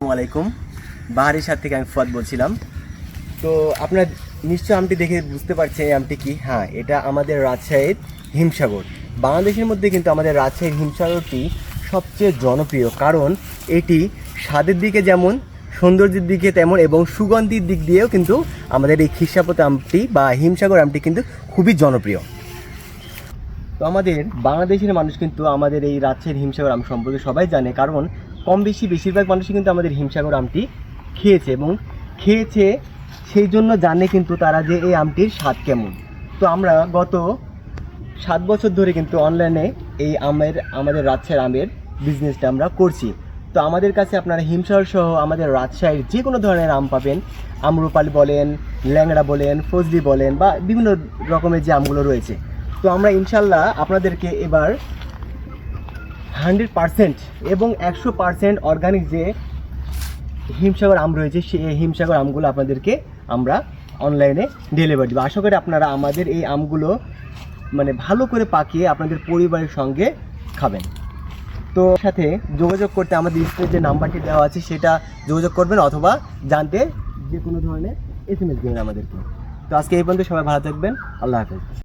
আসসালামু আলাইকুম। বাহারির সাথে থেকে আমি ফুয়াদ বলছিলাম। তো আপনার নিশ্চয় আমটি দেখে বুঝতে পারছেন এই আমটি কি। হ্যাঁ, এটা আমাদের রাজশাহীর হিমসাগর। বাংলাদেশের মধ্যে কিন্তু আমাদের রাজশাহীর হিমসাগরটি সবচেয়ে জনপ্রিয়, কারণ এটি স্বাদের দিকে যেমন, সৌন্দর্যের দিকে তেমন, এবং সুগন্ধির দিক দিয়েও কিন্তু আমাদের এই খিরসাপত আমটি বা হিমসাগর আমটি কিন্তু খুবই জনপ্রিয়। তো আমাদের বাংলাদেশের মানুষ কিন্তু আমাদের এই রাজশাহীর হিমসাগর আম সম্পর্কে সবাই জানে, কারণ কম বেশি বেশিরভাগ মানুষই কিন্তু আমাদের হিমসাগর আমটি খেয়েছে, এবং খেয়েছে সেই জন্য জানে কিন্তু তারা যে এই আমটির স্বাদ কেমন। তো আমরা গত 7 বছর ধরে কিন্তু অনলাইনে এই আমাদের রাজশাহীর আমের বিজনেসটা আমরা করছি। তো আমাদের কাছে আপনারা হিমসাগর সহ আমাদের রাজশাহীর যে কোনো ধরনের আম পাবেন। আম্রপালি বলেন, ল্যাংড়া বলেন, ফজলি বলেন, বা বিভিন্ন রকমের যে আমগুলো রয়েছে। তো আমরা ইনশাল্লাহ আপনাদেরকে এবার 100% এবং 100% অর্গানিক যে হিমসাগর আম রয়েছে, সেই হিমসাগর আমগুলো আপনাদেরকে আমরা অনলাইনে ডেলিভারি দেবো। আশা করি আপনারা আমাদের এই আমগুলো ভালো করে পাকিয়ে আপনাদের পরিবারের সঙ্গে খাবেন। তো সাথে যোগাযোগ করতে আমাদের স্ক্রিনে যে নাম্বারটি দেওয়া আছে সেটা যোগাযোগ করবেন, অথবা জানতে যে কোনো ধরনের SMS দেবেন আমাদেরকে। তো আজকে এই পর্যন্ত, সবাই ভালো থাকবেন। আল্লাহ হাফেজ।